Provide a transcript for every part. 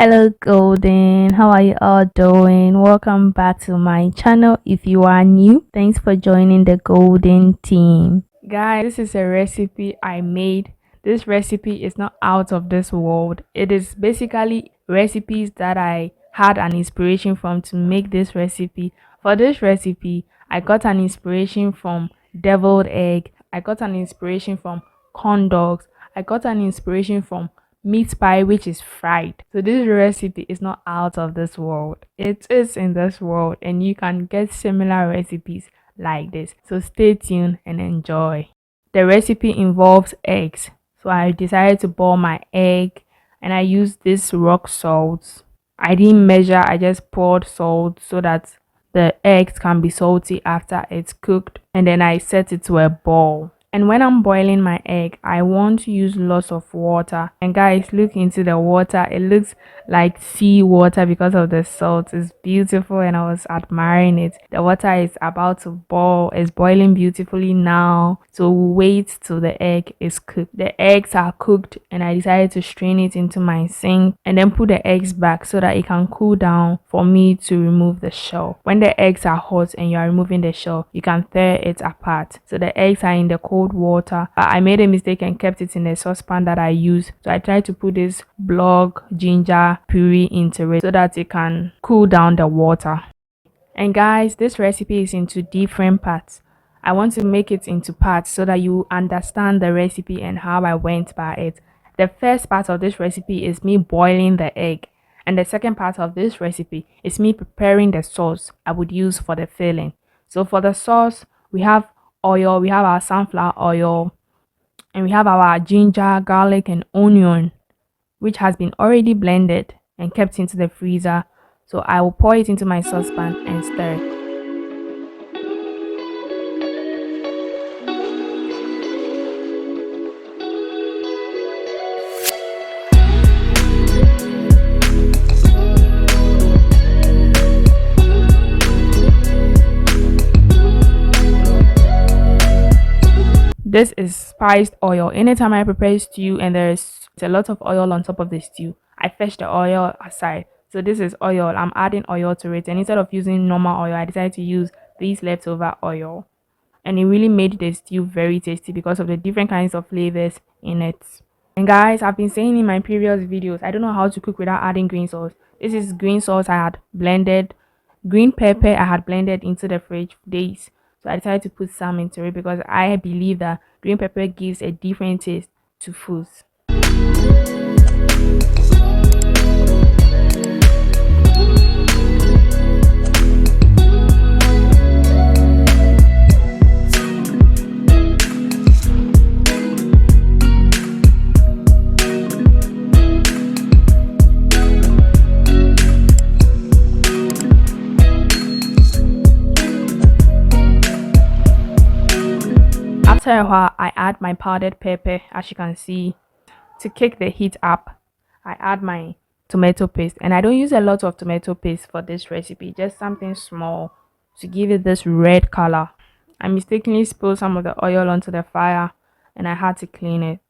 Hello, Golden. How are you all doing? Welcome back to my channel. If you are new, thanks for joining the Golden team. Guys, this is a recipe I made. This recipe is not out of this world. It is basically recipes that I had an inspiration from to make this recipe. For this recipe, I got an inspiration from deviled egg. I got an inspiration from corn dogs. I got an inspiration from meat pie, which is fried. So this recipe is not out of this world. It is in this world, and you can get similar recipes like this. So stay tuned and enjoy. The recipe involves eggs. So I decided to boil my egg, and I used this rock salt. I didn't measure, I just poured salt so that the eggs can be salty after it's cooked, and then I set it to a boil. And when I'm boiling my egg, I want to use lots of water. And guys, look into the water. It looks like sea water because of the salt. It's beautiful and I was admiring it. The water is about to boil. It's boiling beautifully now. So wait till the egg is cooked. The eggs are cooked and I decided to strain it into my sink and then put the eggs back so that it can cool down for me to remove the shell. When the eggs are hot and you are removing the shell, you can tear it apart. So the eggs are in the cold water. I made a mistake and kept it in the saucepan that I used. So I tried to put this block ginger puree into it so that it can cool down the water. And guys, this recipe is into different parts. I want to make it into parts so that you understand the recipe and how I went by it. The first part of this recipe is me boiling the egg. And the second part of this recipe is me preparing the sauce I would use for the filling. So for the sauce, we have oil, we have our sunflower oil, and we have our ginger, garlic, and onion, which has been already blended and kept into the freezer. So I will pour it into my saucepan and stir it. This is spiced oil. Anytime I prepare stew and there's a lot of oil on top of the stew, I fetch the oil aside. So this is oil. I'm adding oil to it. And instead of using normal oil, I decided to use this leftover oil. And it really made the stew very tasty because of the different kinds of flavors in it. And guys, I've been saying in my previous videos, I don't know how to cook without adding green sauce. This is green sauce I had blended. Green pepper I had blended into the fridge for days. So I decided to put some into it because I believe that green pepper gives a different taste to foods. After a while, I add my powdered pepper, as you can see. To kick the heat up, I add my tomato paste, and I don't use a lot of tomato paste for this recipe, just something small to give it this red color. I mistakenly spilled some of the oil onto the fire and I had to clean it.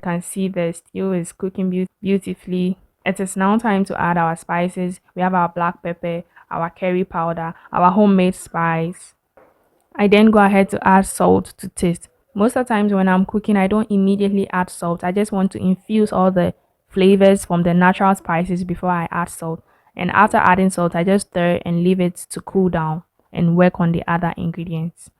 Can see the stew is cooking beautifully. It is now time to add our spices. We have our black pepper, our curry powder, our homemade spice. I then go ahead to add salt to taste. Most of the times when I'm cooking, I don't immediately add salt. I just want to infuse all the flavors from the natural spices before I add salt. And after adding salt, I just stir and leave it to cool down and work on the other ingredients.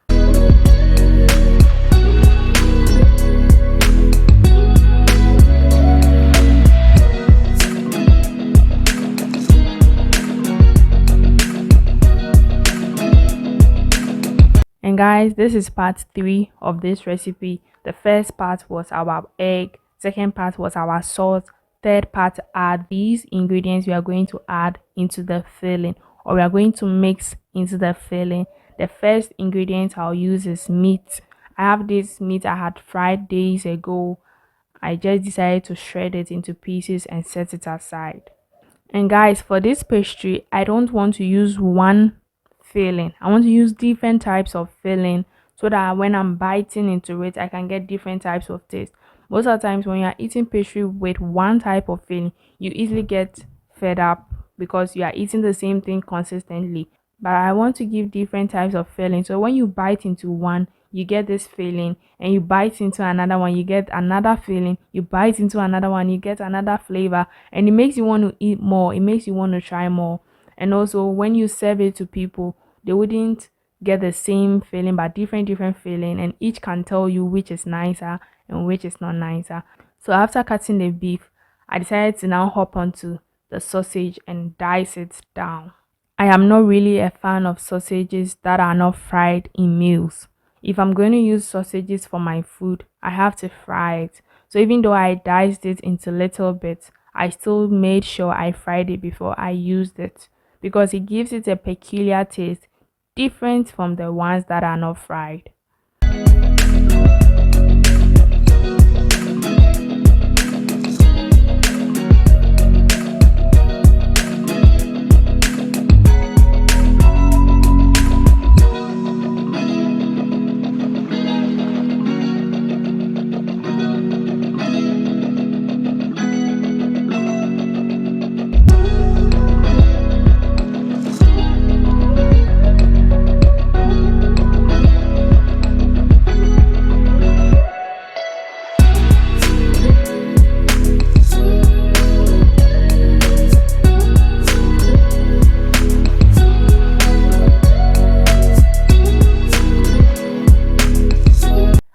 And guys, this is part 3 of this recipe. The first part was our egg, second part was our salt, third part are these ingredients we are going to add into the filling, or we are going to mix into the filling. The first ingredient I'll use is meat. I have this meat I had fried days ago. I just decided to shred it into pieces and set it aside. And guys, for this pastry, I don't want to use one filling. I want to use different types of filling so that when I'm biting into it, I can get different types of taste. Most of the times when you're eating pastry with one type of filling, you easily get fed up because you are eating the same thing consistently. But I want to give different types of filling. So when you bite into one, you get this feeling, and you bite into another one, you get another feeling, you bite into another one, you get another flavor, and it makes you want to eat more, it makes you want to try more. And also when you serve it to people, they wouldn't get the same feeling but different feeling, and each can tell you which is nicer and which is not nicer. So after cutting the beef, I decided to now hop onto the sausage and dice it down. I am not really a fan of sausages that are not fried in meals. If I'm going to use sausages for my food, I have to fry it. So even though I diced it into little bits, I still made sure I fried it before I used it because it gives it a peculiar taste, different from the ones that are not fried.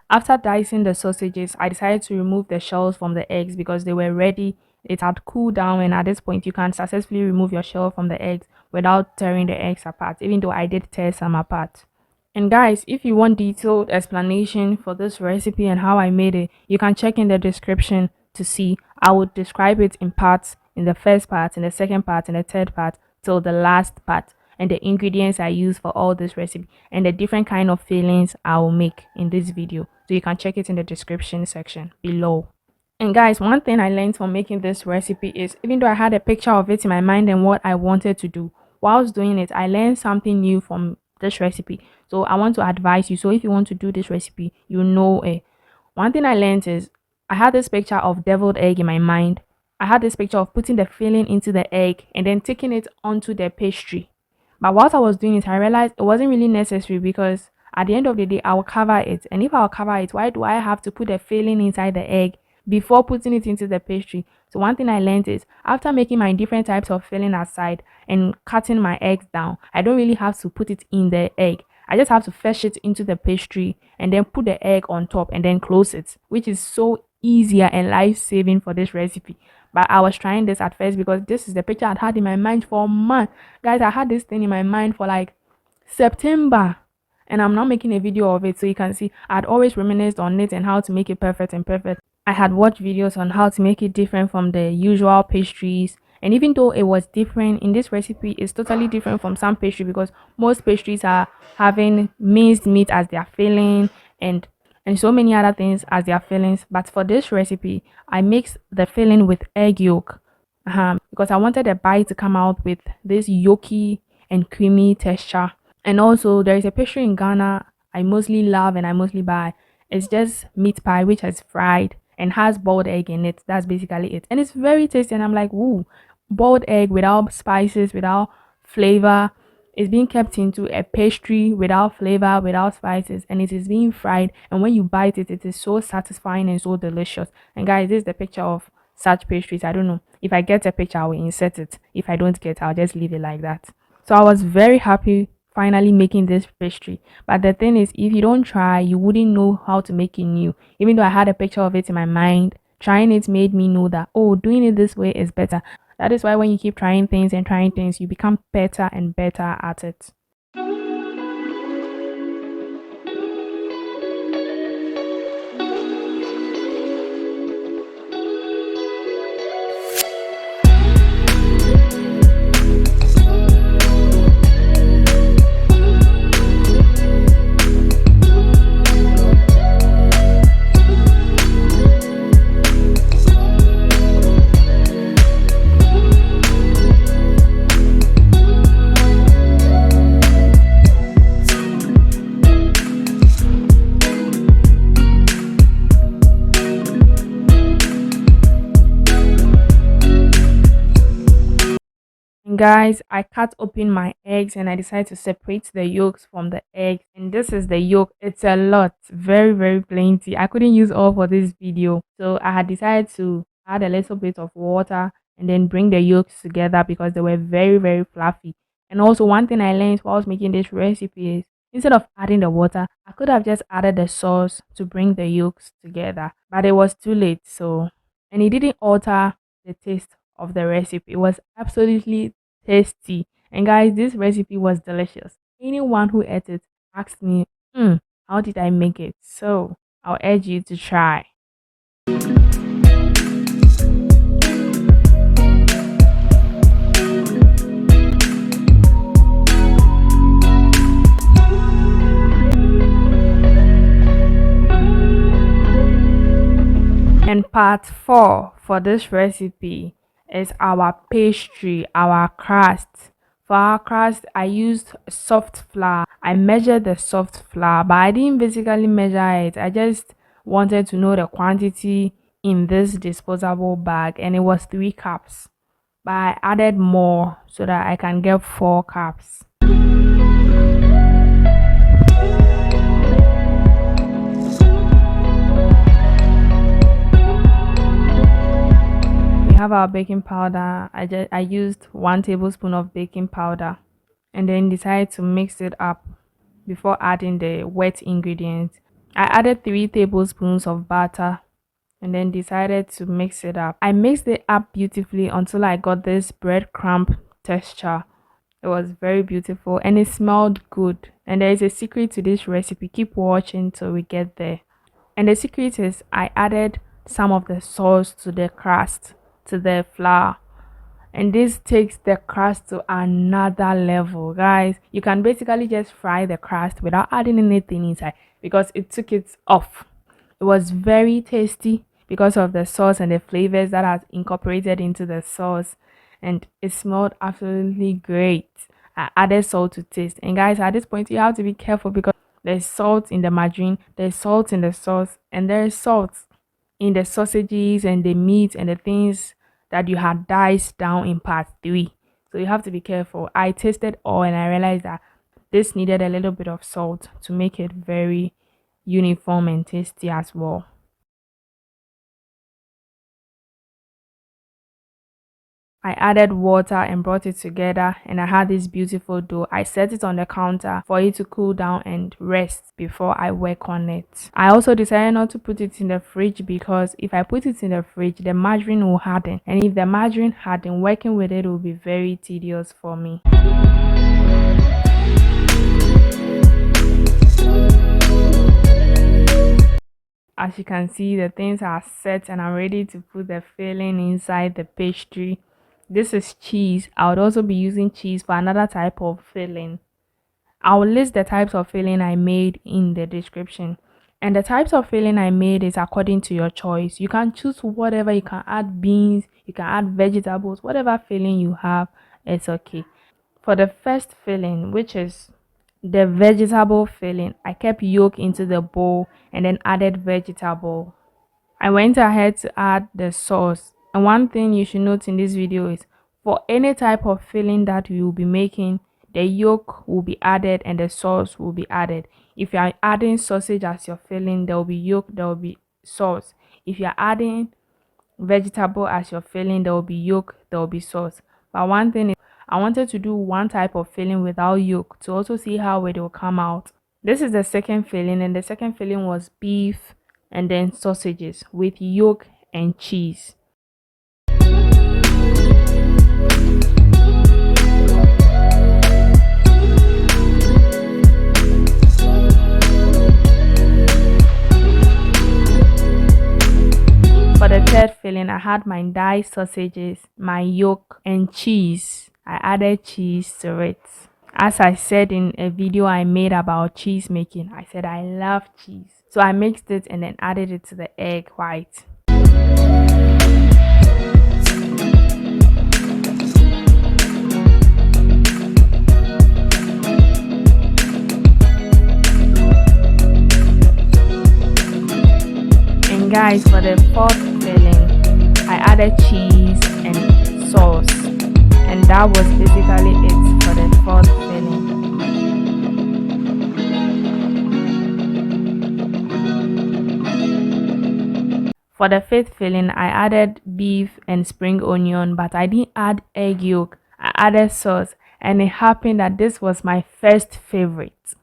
After dicing the sausages, I decided to remove the shells from the eggs because they were ready. It had cooled down, and at this point, you can successfully remove your shell from the eggs without tearing the eggs apart, even though I did tear some apart. And guys, if you want detailed explanation for this recipe and how I made it, you can check in the description to see. I would describe it in parts, in the first part, in the second part, in the third part, till the last part, and the ingredients I use for all this recipe, and the different kind of fillings I will make in this video. So you can check it in the description section below. And guys, one thing I learned from making this recipe is even though I had a picture of it in my mind and what I wanted to do, whilst doing it, I learned something new from this recipe. So I want to advise you. So if you want to do this recipe, you know it. One thing I learned is I had this picture of deviled egg in my mind. I had this picture of putting the filling into the egg and then taking it onto the pastry. But whilst I was doing it, I realized it wasn't really necessary because at the end of the day, I will cover it. And if I'll cover it, why do I have to put the filling inside the egg before putting it into the pastry? So one thing I learned is after making my different types of filling aside and cutting my eggs down, I don't really have to put it in the egg. I just have to fetch it into the pastry and then put the egg on top and then close it, which is so easier and life-saving for this recipe. But I was trying this at first because this is the picture I'd had in my mind for a month. Guys, I had this thing in my mind for like September, and I'm now making a video of it so you can see I'd always reminisced on it and how to make it perfect and perfect. I had watched videos on how to make it different from the usual pastries, and even though it was different in this recipe, it's totally different from some pastry because most pastries are having minced meat as their filling and so many other things as their fillings. But for this recipe, I mixed the filling with egg yolk because I wanted the bite to come out with this yolky and creamy texture. And also, there is a pastry in Ghana I mostly love and I mostly buy. It's just meat pie, which is fried and has boiled egg in it. That's basically it. And it's very tasty. And I'm like, ooh, boiled egg without spices, without flavor. It's being kept into a pastry without flavor, without spices, and it is being fried. And when you bite it, it is so satisfying and so delicious. And guys, this is the picture of such pastries. I don't know. If I get a picture, I will insert it. If I don't get, I'll just leave it like that. So I was very happy finally making this pastry. But the thing is, if you don't try, you wouldn't know how to make it new. Even though I had a picture of it in my mind, trying it made me know that, oh, doing it this way is better. That is why when you keep trying things and trying things, you become better and better at it. Guys, I cut open my eggs and I decided to separate the yolks from the eggs. And this is the yolk. It's a lot, very, very plenty. I couldn't use all for this video. So I had decided to add a little bit of water and then bring the yolks together because they were very, very fluffy. And also one thing I learned while I was making this recipe is instead of adding the water, I could have just added the sauce to bring the yolks together. But it was too late. And it didn't alter the taste of the recipe. It was absolutely tasty. And guys, this recipe was delicious. Anyone who ate it asked me, how did I make it? So I'll urge you to try. And part 4 for this recipe is our pastry, our crust. For our crust, I used soft flour. I measured the soft flour, but I didn't basically measure it. I just wanted to know the quantity in this disposable bag, and it was 3 cups. But I added more so that I can get 4 cups. Have our baking powder. I used 1 tablespoon of baking powder and then decided to mix it up before adding the wet ingredients. I added 3 tablespoons of butter and then decided to mix it up. I mixed it up beautifully until I got this breadcrumb texture. It was very beautiful and it smelled good. And there is a secret to this recipe. Keep watching till we get there. And the secret is I added some of the sauce to the crust, to the flour, and this takes the crust to another level. Guys, you can basically just fry the crust without adding anything inside because it took it off. It was very tasty because of the sauce and the flavors that are incorporated into the sauce, and it smelled absolutely great. I added salt to taste, and guys, at this point you have to be careful because there's salt in the margarine, there's salt in the sauce, and there's salt in the sausages and the meat and the things that you had diced down in part 3. So you have to be careful. I tasted all and I realized that this needed a little bit of salt to make it very uniform and tasty as well. I added water and brought it together and I had this beautiful dough. I set it on the counter for it to cool down and rest before I work on it. I also decided not to put it in the fridge because if I put it in the fridge, the margarine will harden. And if the margarine harden, working with it will be very tedious for me. As you can see, the things are set and I'm ready to put the filling inside the pastry. This is cheese. I would also be using cheese for another type of filling. I will list the types of filling I made in the description. And the types of filling I made is according to your choice. You can choose whatever. You can add beans, you can add vegetables, whatever filling you have, it's okay. For the first filling, which is the vegetable filling, I kept yolk into the bowl and then added vegetable. I went ahead to add the sauce. And one thing you should note in this video is for any type of filling that you will be making, the yolk will be added and the sauce will be added. If you are adding sausage as your filling, there will be yolk, there will be sauce. If you are adding vegetable as your filling, there will be yolk, there will be sauce. But one thing is, I wanted to do one type of filling without yolk to also see how it will come out. This is the second filling, and the second filling was beef and then sausages with yolk and cheese. For the third filling, I had my diced sausages, my yolk, and cheese. I added cheese to it. As I said in a video I made about cheese making, I said I love cheese. So I mixed it and then added it to the egg white. And guys, for the fourth filling, I added cheese and sauce. And that was basically it for the fourth filling. For the fifth filling, I added beef and spring onion, but I didn't add egg yolk. I added sauce, and it happened that this was my first favorite.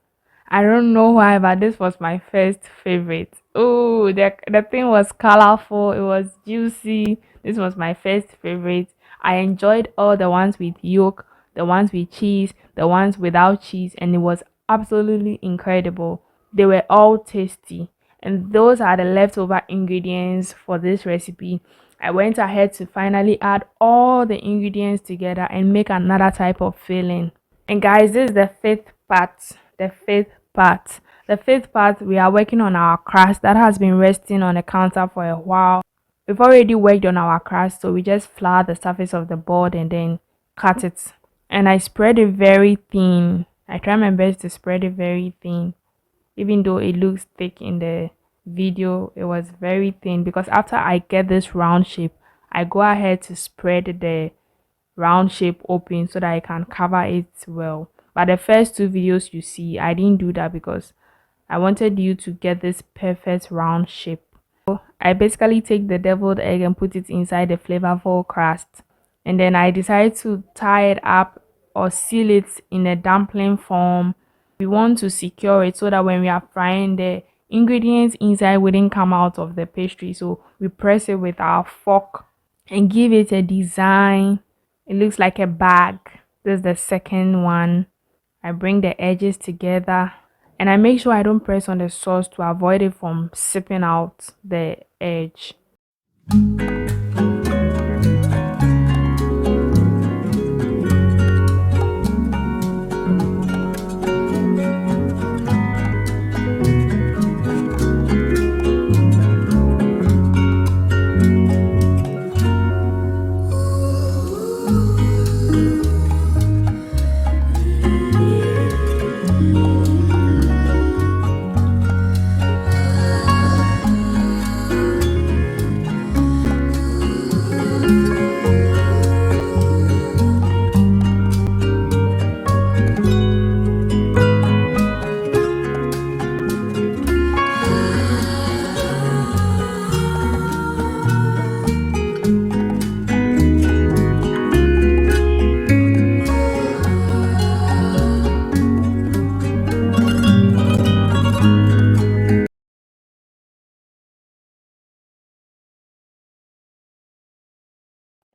I don't know why, but this was my first favorite. Oh, the thing was colorful, it was juicy. This was my first favorite. I enjoyed all the ones with yolk, the ones with cheese, the ones without cheese, and it was absolutely incredible. They were all tasty. And those are the leftover ingredients for this recipe. I went ahead to finally add all the ingredients together and make another type of filling. And guys, this is the fifth part. The fifth part. The fifth part, we are working on our crust that has been resting on the counter for a while. We've already worked on our crust, so we just flour the surface of the board and then cut it. And I spread it very thin. I try my best to spread it very thin. Even though it looks thick in the video, it was very thin because after I get this round shape, I go ahead to spread the round shape open so that I can cover it well. But the first two videos you see, I didn't do that because I wanted you to get this perfect round shape. So I basically take the deviled egg and put it inside the flavorful crust, and then I decided to tie it up or seal it in a dumpling form. We want to secure it so that when we are frying, the ingredients inside wouldn't come out of the pastry. So we press it with our fork and give it a design. It looks like a bag. This is the second one. I bring the edges together and I make sure I don't press on the sauce to avoid it from sipping out the edge.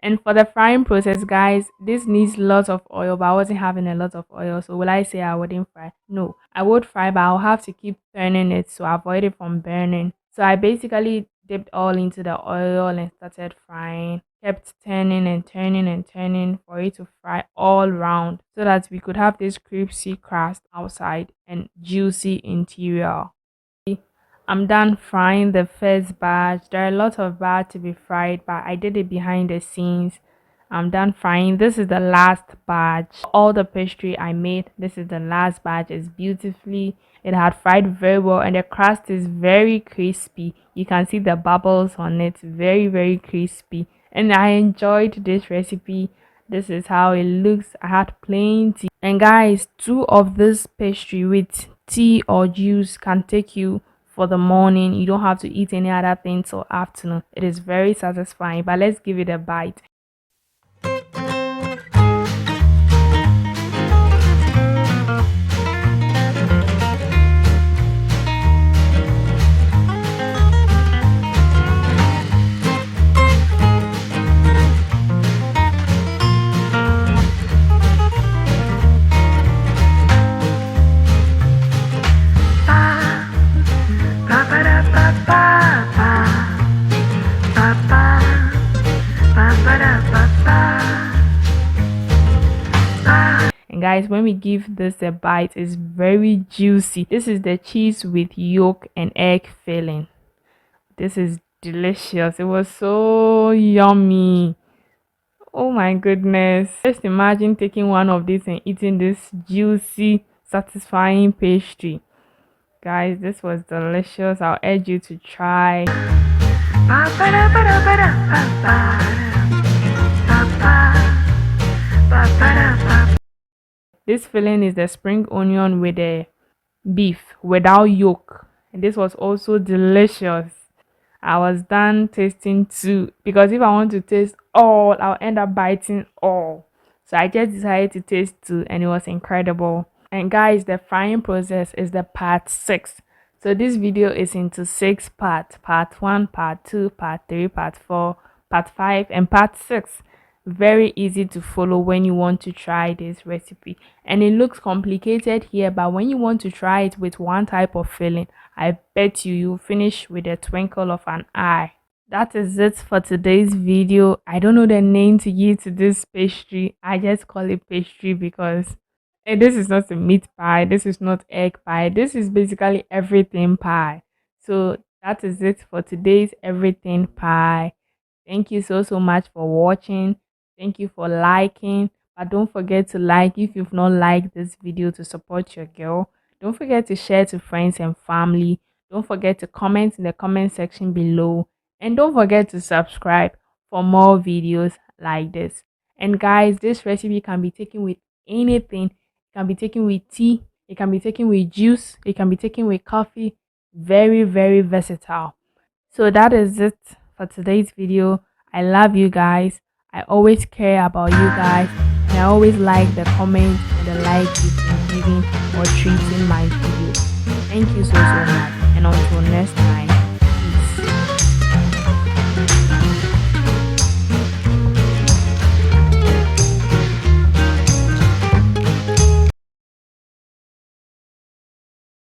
And for the frying process, guys, this needs lots of oil, but I wasn't having a lot of oil. So will I say I wouldn't fry? No, I would fry, but I'll have to keep turning it to avoid it from burning. So I basically dipped all into the oil and started frying. Kept turning and turning and turning for it to fry all round so that we could have this crispy crust outside and juicy interior. I'm done frying the first batch. There are a lot of batch to be fried, but I did it behind the scenes. I'm done frying. This is the last batch. All the pastry I made, this is the last batch. It's beautifully, it had fried very well and the crust is very crispy. You can see the bubbles on it, very crispy. And I enjoyed this recipe. This is how it looks. I had plain tea. And guys, two of this pastry with tea or juice can take you for the morning. You don't have to eat any other thing till afternoon. It is very satisfying, but let's give it a bite. And guys, when we give this a bite, it's very juicy. This is the cheese with yolk and egg filling. This is delicious. It was so yummy. Oh my goodness. Just imagine taking one of these and eating this juicy, satisfying pastry. Guys, this was delicious. I'll urge you to try. This filling is the spring onion with the beef without yolk, and this was also delicious. I was done tasting two because if I want to taste all, I'll end up biting all. So I just decided to taste two, and it was incredible. And guys, the frying process is the part 6. So this video is into 6 parts: part 1, part 2, part 3, part 4, part 5, and part 6. Very easy to follow when you want to try this recipe, and it looks complicated here, but when you want to try it with one type of filling, I bet you'll finish with a twinkle of an eye. That is it for today's video. I don't know the name to give to this pastry. I just call it pastry because this is not a meat pie, this is not egg pie, this is basically everything pie. So that is it for today's everything pie. Thank you so much for watching. Thank you for liking. But don't forget to like if you've not liked this video to support your girl. Don't forget to share to friends and family. Don't forget to comment in the comment section below. And don't forget to subscribe for more videos like this. And guys, this recipe can be taken with anything. It can be taken with tea. It can be taken with juice. It can be taken with coffee. Very, very versatile. So that is it for today's video. I love you guys. I always care about you guys. And I always like the comments and the like you've been giving or treating my videos. Thank you so much. And until next time.